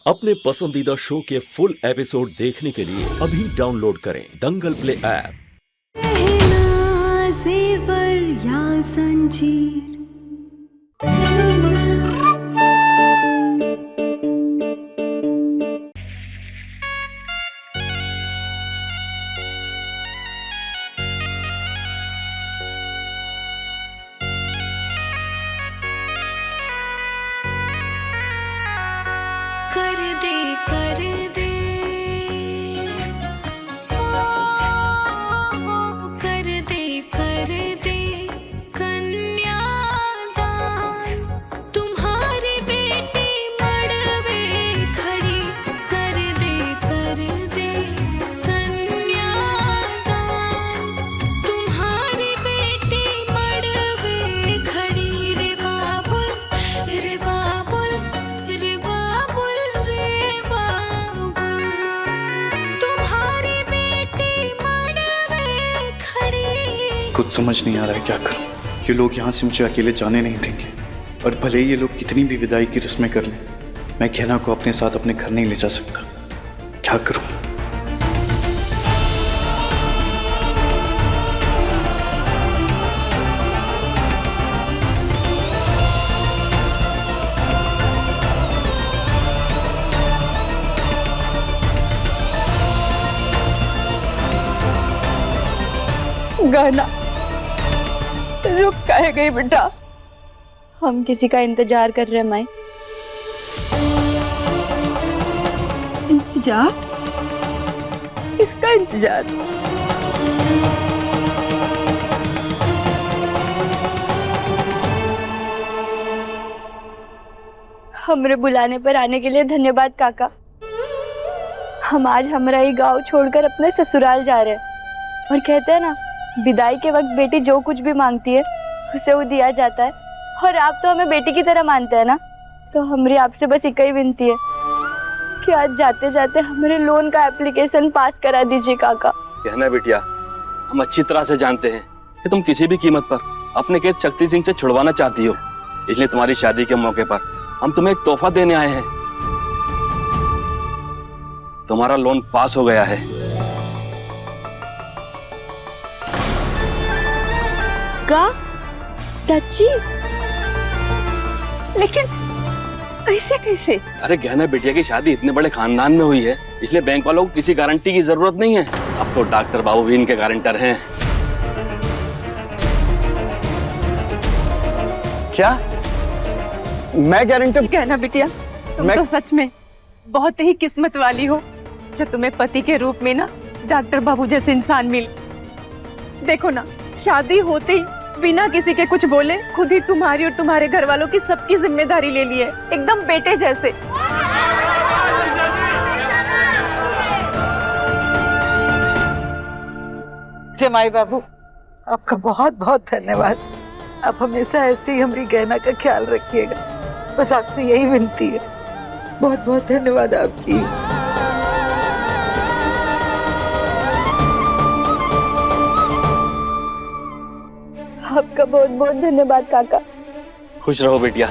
अपने पसंदीदा शो के फुल एपिसोड देखने के लिए अभी डाउनलोड करें दंगल प्ले ऐप। पहला जेवर या संजीर कर दे कर दे कन्यादान तुम्हारी बेटी मड़वे खड़ी कर दे कन्यादान तुम्हारी बेटी मड़वे खड़ी रे बाबुल रे बाबुल रे बाबुल रे बाबुल तुम्हारी बेटी मड़वे खड़ी। कुछ समझ नहीं आ रहा है क्या करूं। ये लोग यहाँ से मुझे अकेले जाने नहीं देंगे, और भले ही ये लोग कितनी भी विदाई की रस्में कर लें, मैं गहना को अपने साथ अपने घर नहीं ले जा सकता। क्या करूं? गाना रुक काहे गई बेटा? हम किसी का इंतजार कर रहे हैं माई। इंतजार? किसका इंतजार? हमरे बुलाने पर आने के लिए धन्यवाद काका। हम आज हमारा ही गांव छोड़कर अपने ससुराल जा रहे हैं, और कहते हैं ना, विदाई के वक्त बेटी जो कुछ भी मांगती है उसे वो दिया जाता है। और आप तो हमें बेटी की तरह मानते हैं ना, तो हमारी आपसे बस एक ही विनती है कि आज जाते जाते हमारे लोन का एप्लीकेशन पास करा दीजिए काका। कहना बिटिया, हम अच्छी तरह से जानते हैं कि तुम किसी भी कीमत पर अपने कैद शक्ति सिंह से छुड़वाना चाहती हो, इसलिए तुम्हारी शादी के मौके पर हम तुम्हें एक तोहफा देने आए हैं। तुम्हारा लोन पास हो गया है। का सच्ची? लेकिन ऐसे कैसे? अरे गहना बिटिया की शादी इतने बड़े खानदान में हुई है, इसलिए बैंक वालों को किसी गारंटी की जरूरत नहीं है। अब तो डॉक्टर बाबू भी इनके गारंटर हैं। क्या? मैं गारंटर? कहना बिटिया, तुम तो सच में बहुत ही किस्मत वाली हो जो तुम्हें पति के रूप में ना डॉक्टर बाबू जैसे इंसान मिल। देखो ना, शादी होते ही बिना किसी के कुछ बोले खुद ही तुम्हारी और तुम्हारे घर वालों की सबकी जिम्मेदारी ले ली है, एकदम बेटे जैसे। जमाई बाबू, आपका बहुत बहुत धन्यवाद। आप हमेशा ऐसे ही हमारी गहना का ख्याल रखिएगा, बस आपसे यही विनती है। बहुत बहुत धन्यवाद आपकी। आपका बहुत बहुत धन्यवाद काका। खुश रहो बेटिया।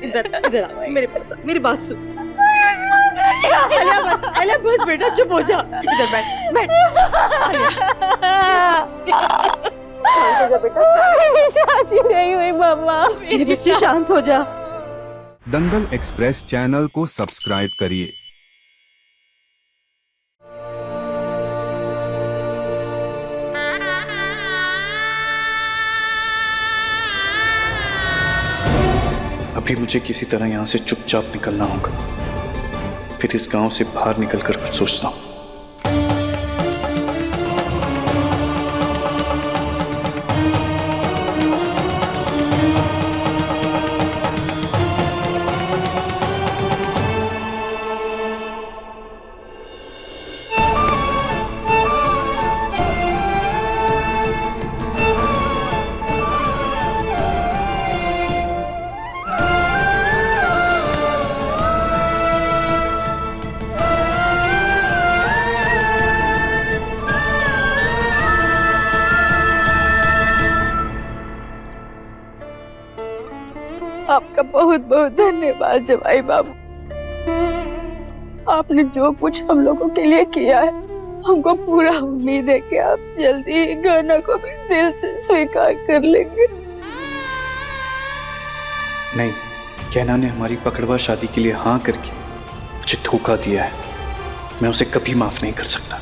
इधर आ, मेरे पास मेरी बात सुन। आलिया बस बेटा चुप हो जा। इधर बैठ बैठ। मेरी शादी नहीं हुई मम्मा। मेरे बच्चे शांत हो जा। दंगल एक्सप्रेस चैनल को सब्सक्राइब करिए। अभी मुझे किसी तरह यहाँ से चुपचाप निकलना होगा। फिर इस गांव से बाहर निकलकर कुछ सोचता हूँ। आपका बहुत बहुत धन्यवाद जवाई बाबू। आपने जो कुछ हम लोगों के लिए किया है, हमको पूरा उम्मीद है कि आप जल्दी ही गहना को भी दिल से स्वीकार कर लेंगे। नहीं, कहना ने हमारी पकड़वा शादी के लिए हाँ करके मुझे धोखा दिया है। मैं उसे कभी माफ नहीं कर सकता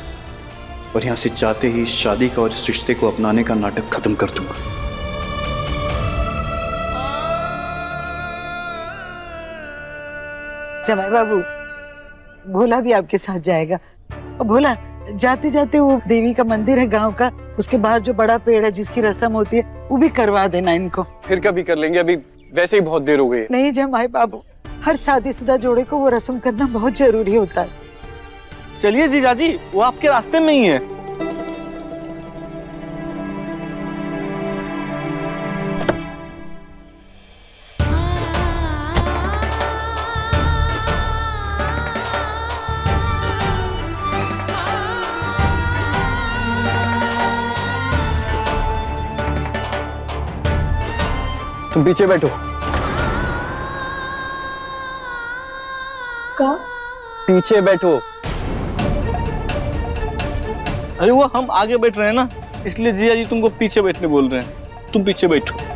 और यहाँ से जाते ही शादी का और इस रिश्ते को अपनाने का नाटक खत्म कर दूंगा। जमाई बाबू, भोला भी आपके साथ जाएगा। और भोला, जाते जाते वो देवी का मंदिर है गांव का, उसके बाहर जो बड़ा पेड़ है जिसकी रस्म होती है, वो भी करवा देना इनको। फिर कभी कर लेंगे, अभी वैसे ही बहुत देर हो गई है। नहीं जमाई बाबू, हर शादीशुदा जोड़े को वो रस्म करना बहुत जरूरी होता है। चलिए जीजाजी, वो आपके रास्ते में ही है। तुम पीछे बैठो। का? पीछे बैठो। अरे वो हम आगे बैठ रहे हैं ना, इसलिए जिया जी तुमको पीछे बैठने बोल रहे हैं। तुम पीछे बैठो।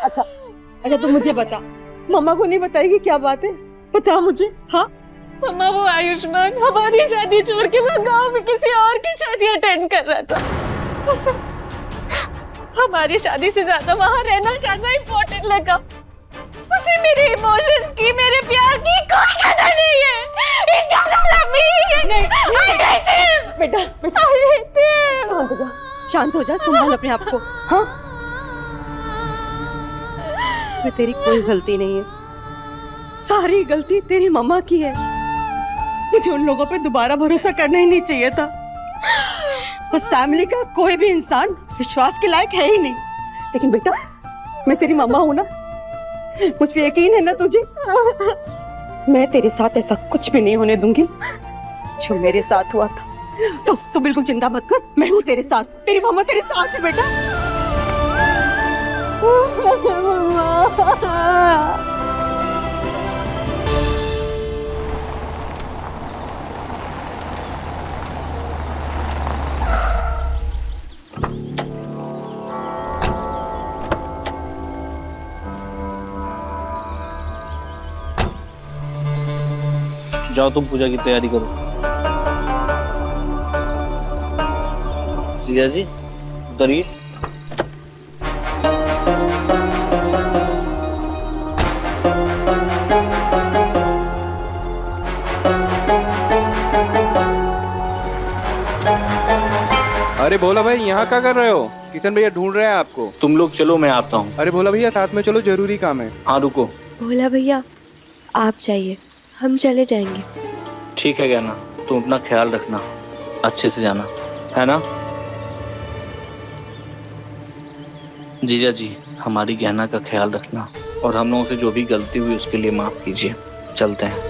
अच्छा तू मुझे बता, मम्मा को नहीं बताएगी क्या बात है? बता मुझे। हाँ मम्मा, वो आयुष्मान हमारी शादी छोड़ के वो गांव में किसी और की शादी अटेंड कर रहा था। उसे हमारी शादी से ज्यादा वहां रहना ज्यादा इम्पोर्टेंट लगा। उसे मेरे इमोशंस की, मेरे प्यार की कोई कदर नहीं है। It doesn't love me. नहीं, I hate him. बेटा बेटा I hate him. शांत हो जा, संभाल अपने आप को। हाँ, इसमें तेरी कोई गलती नहीं है, सारी गलती तेरी मम्मा की है। मुझे उन लोगों पे दोबारा भरोसा करना ही नहीं चाहिए था। उस फैमिली का कोई भी इंसान विश्वास के लायक है ही नहीं। लेकिन बेटा, मैं तेरी मम्मा हूं ना, मुझ पे यकीन है ना तुझे? मैं तेरे साथ ऐसा कुछ भी नहीं होने दूंगी जो मेरे साथ हुआ था। तो बिल्कुल चिंता मत कर, मैं हूँ तेरे साथ। तेरी मम्मा तेरे साथ है बेटा। जाओ तुम पूजा की तैयारी करो। जिया जी उतरिए। अरे भोला भाई यहाँ क्या कर रहे हो? किशन भैया ढूंढ रहे हैं आपको। तुम लोग चलो, मैं आता हूँ। अरे भोला भैया साथ में चलो, जरूरी काम है। हाँ रुको। भोला भैया आप जाइए, हम चले जाएंगे। ठीक है गहना, तुम अपना ख्याल रखना, अच्छे से जाना, है ना? जीजा जी, हमारी गहना का ख्याल रखना और हम लोगों से जो भी गलती हुई उसके लिए माफ कीजिए। चलते हैं।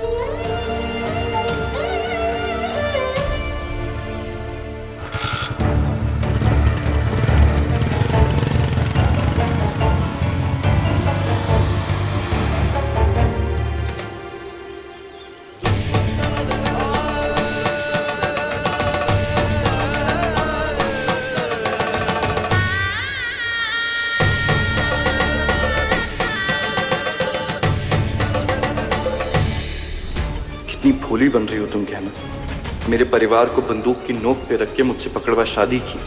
कितनी भोली बन रही हो तुम गहना। मेरे परिवार को बंदूक की नोक पे रख के मुझसे पकड़वा शादी की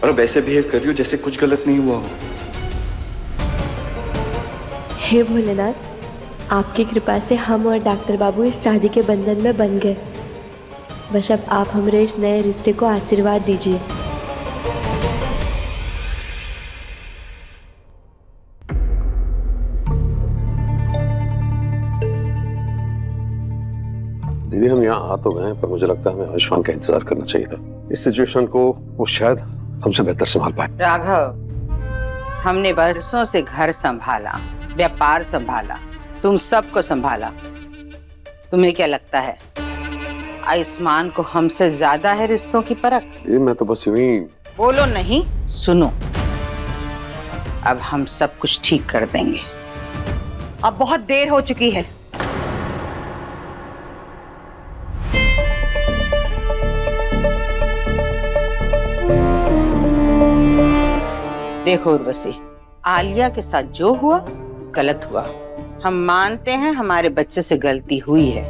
और अब ऐसे बिहेव कर रही हो जैसे कुछ गलत नहीं हुआ हो। हे भोलेनाथ, आपकी कृपा से हम और डॉक्टर बाबू इस शादी के बंधन में बन गए। बस अब आप हमारे इस नए रिश्ते को आशीर्वाद दीजिए। दीदी हम यहाँ आ तो गए पर मुझे लगता है हमें आयुष्मान का इंतजार करना चाहिए था। इस सिचुएशन को वो शायद हमसे बेहतर संभाल पाए। राघव, हमने बरसों से घर संभाला, व्यापार संभाला, तुम सबको संभाला। तुम्हें क्या लगता है आयुष्मान को हमसे ज्यादा है रिश्तों की परख? ये मैं तो बस यूं ही। बोलो नहीं, सुनो। अब हम सब कुछ ठीक कर देंगे। अब बहुत देर हो चुकी है। देखो उर्वशी, आलिया के साथ जो हुआ गलत हुआ। हम मानते हैं हमारे बच्चे से गलती हुई है,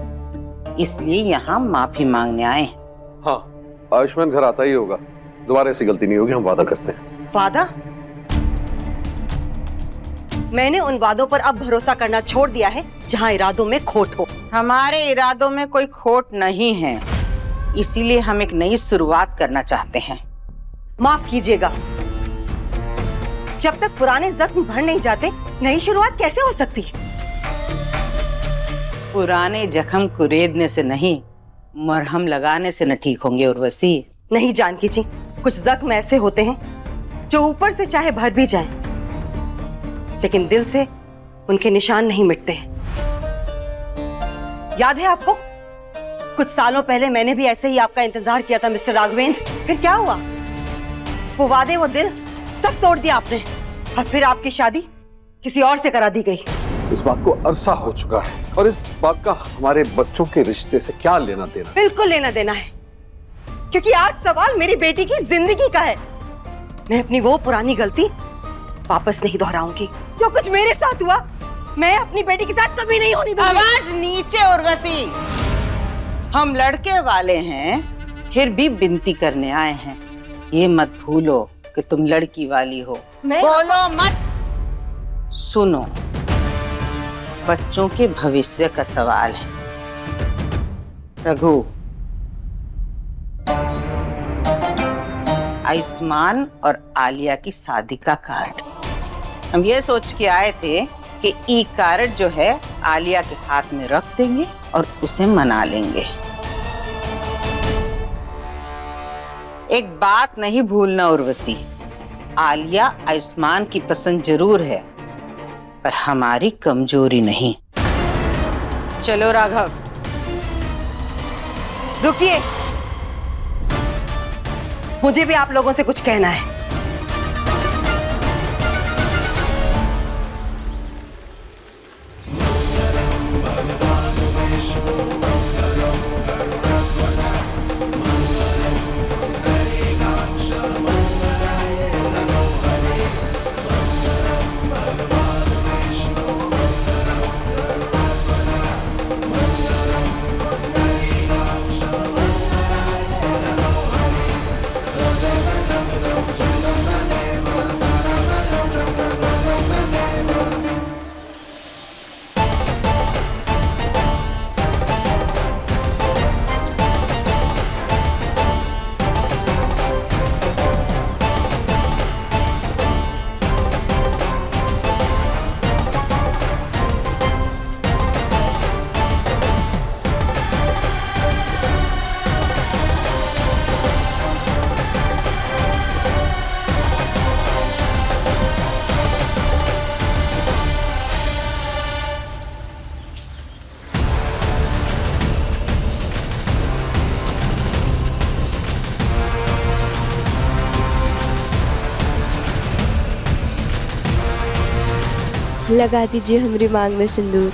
इसलिए यहाँ माफी मांगने आए हैं। हाँ, आयुष्मान घर आता ही होगा, दोबारा ऐसी गलती नहीं होगी, हम वादा करते हैं। वादा? मैंने उन वादों पर अब भरोसा करना छोड़ दिया है जहाँ इरादों में खोट हो। हमारे इरादों में कोई खोट नहीं है, इसीलिए हम एक नई शुरुआत करना चाहते हैं। माफ कीजिएगा, जब तक पुराने जख्म भर नहीं जाते नई शुरुआत कैसे हो सकती है? पुराने जख्म कुरेदने से नहीं, मरहम लगाने से न ठीक होंगे उर्वशी। नहीं जानकी जी, कुछ जख्म ऐसे होते हैं जो ऊपर से चाहे भर भी जाएं, लेकिन दिल से उनके निशान नहीं मिटते हैं। याद है आपको, कुछ सालों पहले मैंने भी ऐसे ही आपका इंतजार किया था मिस्टर राघवेंद्र। फिर क्या हुआ? वो वादे, वो दिल सब तोड़ दिया आपने, और फिर आपकी शादी किसी और से करा दी गई। इस बात को अरसा हो चुका है और इस बात का हमारे बच्चों के रिश्ते से क्या लेना देना? बिल्कुल लेना देना है, क्योंकि आज सवाल मेरी बेटी की जिंदगी का है। मैं अपनी वो पुरानी गलती वापस नहीं दोहराऊंगी। जो कुछ मेरे साथ हुआ मैं अपनी बेटी के साथ कभी नहीं होने दूंगी। आवाज नीचे उर्वशी, हम लड़के वाले हैं, फिर भी विनती करने आए हैं। ये मत भूलो कि तुम लड़की वाली हो। बोलो मत, सुनो। बच्चों के भविष्य का सवाल है। रघु, आयुष्मान और आलिया की शादी का कार्ड हम ये सोच के आए थे कि ई कार्ड जो है आलिया के हाथ में रख देंगे और उसे मना लेंगे। एक बात नहीं भूलना उर्वशी, आलिया आयुष्मान की पसंद जरूर है, पर हमारी कमजोरी नहीं। चलो राघव। रुकिए, मुझे भी आप लोगों से कुछ कहना है। लगा दीजिए हमारी मांग में सिंदूर।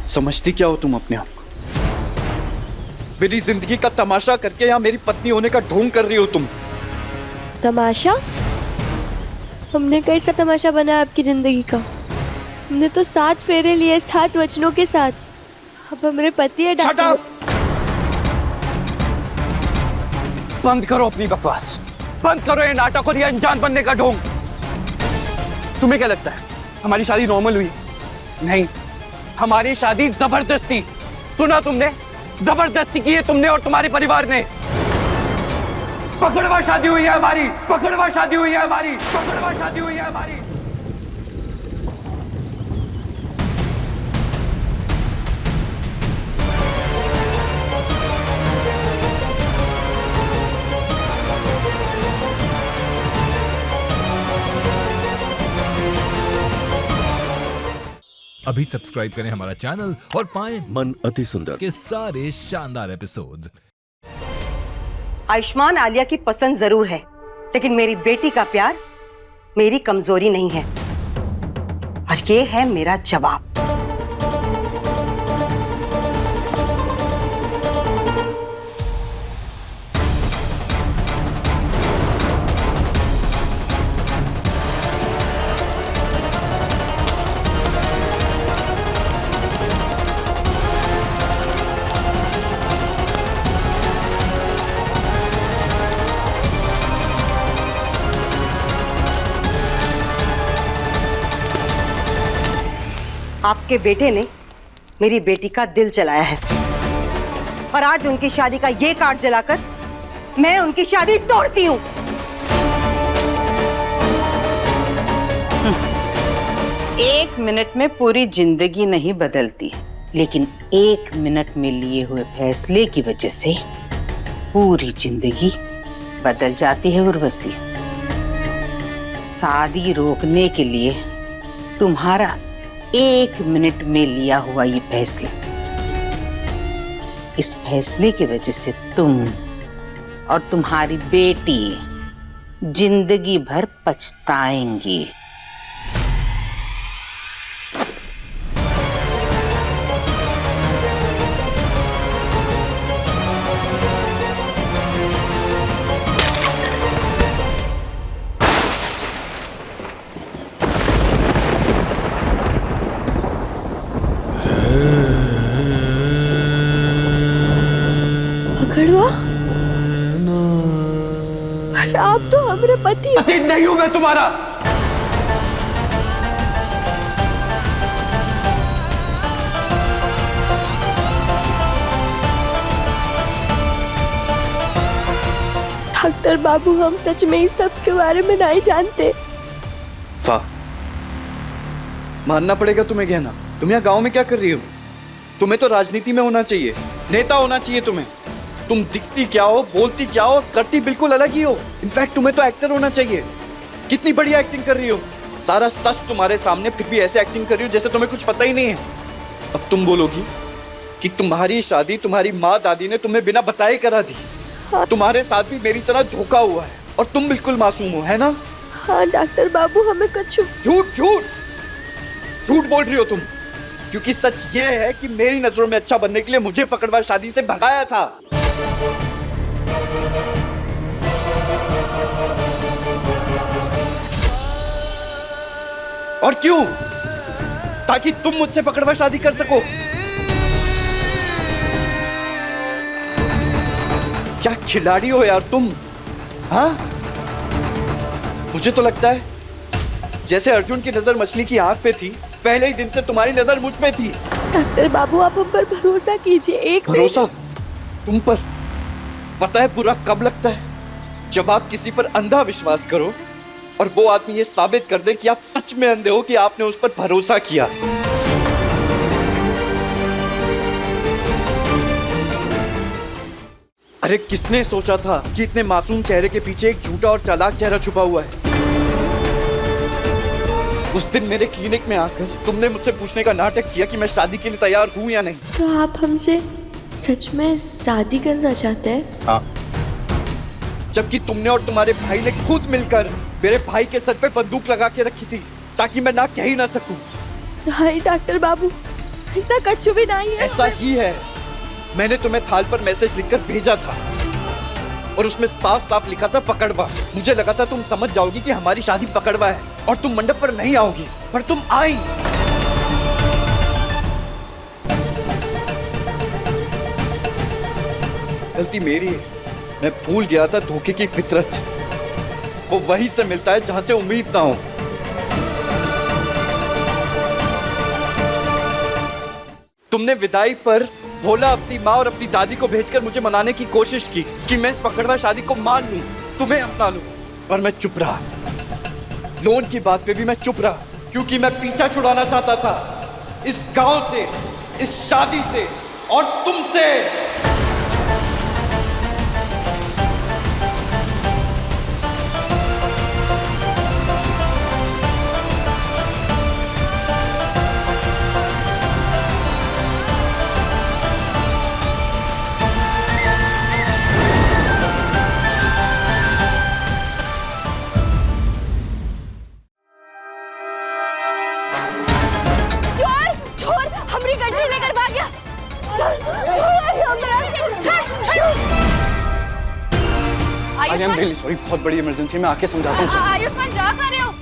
समझती क्या हो तुम अपने आप को? मेरी जिंदगी का तमाशा करके यहाँ मेरी पत्नी होने का ढोंग कर रही हो तुम। तमाशा? हमने कैसा तमाशा बनाया आपकी जिंदगी का? हमने तो 7 फेरे लिए 7 वचनों के साथ। अब हमारे पति है डॉक्टर। बंद करो अपनी बकवास, बंद करो ये नाटक और ये अनजान बनने का ढोंग। तुम्हें क्या लगता है हमारी शादी नॉर्मल हुई? नहीं, हमारी शादी जबरदस्ती, सुना तुमने, जबरदस्ती की है तुमने और तुम्हारे परिवार ने। पकड़वा शादी हुई है हमारी, पकड़वा शादी हुई है हमारी, पकड़वा शादी हुई है हमारी। अभी सब्सक्राइब करें हमारा चैनल और पाएं मन अति सुंदर के सारे शानदार एपिसोड्स। आयुष्मान आलिया की पसंद जरूर है, लेकिन मेरी बेटी का प्यार मेरी कमजोरी नहीं है, और ये है मेरा जवाब। आपके बेटे ने मेरी बेटी का दिल जलाया है, और आज उनकी शादी का ये कार्ड जलाकर मैं उनकी शादी तोड़ती हूं। एक मिनट में पूरी जिंदगी नहीं बदलती, लेकिन 1 मिनट में लिए हुए फैसले की वजह से पूरी जिंदगी बदल जाती है। उर्वशी, शादी रोकने के लिए तुम्हारा 1 मिनट में लिया हुआ ये फैसला, इस फैसले की वजह से तुम और तुम्हारी बेटी जिंदगी भर पछताएंगी। पकड़वा? पर आप तो हमारे पति हो। पति नहीं हूं मैं तुम्हारा। डॉक्टर बाबू, हम सच में इस सब के बारे में नहीं जानते। वाह, मानना पड़ेगा तुम्हें कहना। तुम यहाँ गांव में क्या कर रही हो? तुम्हें तो राजनीति में होना चाहिए, नेता होना चाहिए तुम्हें। तुम दिखती क्या हो, बोलती क्या हो, करती बिल्कुल अलग ही हो। इनफैक्ट तुम्हें तो एक्टर होना चाहिए। कितनी बढ़िया एक्टिंग कर रही हो, सारा सच तुम्हारे सामने, फिर भी ऐसे एक्टिंग कर रही हो जैसे तुम्हें कुछ पता ही नहीं है। अब तुम बोलोगी कि तुम्हारी शादी तुम्हारी माँ दादी ने तुम्हें बिना बताए करा दी। हाँ। तुम्हारे साथ भी मेरी तरह धोखा हुआ है और तुम बिल्कुल मासूम हो, है ना? हाँ डॉक्टर बाबू, हमें कुछ झूठ झूठ झूठ बोल रही हो तुम, क्योंकि सच ये है कि मेरी नजरों में अच्छा बनने के लिए मुझे पकड़वा शादी से भगाया था। और क्यों? ताकि तुम मुझसे पकड़वा शादी कर सको। क्या खिलाड़ी हो यार तुम, हाँ? मुझे तो लगता है जैसे अर्जुन की नजर मछली की आंख पे थी, पहले ही दिन से तुम्हारी नजर मुझ पे थी। डॉक्टर बाबू, आप हम पर भरोसा कीजिए। एक भरोसा तुम पर? पता है बुरा कब लगता है? जब आप किसी पर अंधा विश्वास करो और वो आदमी ये साबित कर दे कि आप सच में अंधे हो, कि आपने उस पर भरोसा किया। अरे किसने सोचा था कि इतने मासूम चेहरे के पीछे एक झूठा और चालाक चेहरा छुपा हुआ है? उस दिन मेरे क्लिनिक में आकर तुमने मुझसे पूछने का नाटक किया कि मैं शादी के लिए तैयार हूं या नहीं। तो आप हमसे सच में शादी करना चाहते हैं? हाँ। जबकि तुमने और तुम्हारे भाई ने खुद मिलकर मेरे भाई के सर पे बंदूक लगा के रखी थी ताकि मैं ना कह ही ना सकूं। नहीं डॉक्टर बाबू, ऐसा कच्चू भी नहीं है। ऐसा ही है। मैंने तुम्हें थाल पर मैसेज लिखकर भेजा था और उसमें साफ साफ लिखा था पकड़वा। मुझे लगा था तुम समझ जाओगी कि हमारी शादी पकड़वा है और तुम मंडप पर नहीं आओगी, पर तुम आई। गलती मेरी है, मैं भूल गया था धोखे की फितरत वो वहीं से मिलता है जहां से उम्मीद ना हो। तुमने विदाई पर भोला अपनी माँ और अपनी दादी को भेजकर मुझे मनाने की कोशिश की कि मैं इस पकड़वा शादी को मान लूं, तुम्हें अपना लूं, पर मैं चुप रहा। लोन की बात पे भी मैं चुप रहा क्योंकि मैं पीछा छुड़ाना चाहता था इस गांव से, इस शादी से और तुमसे। आयुष्मान, सॉरी, बहुत बड़ी इमरजेंसी में आके समझाता हूँ। आयुष्मान जा कर रहे हो?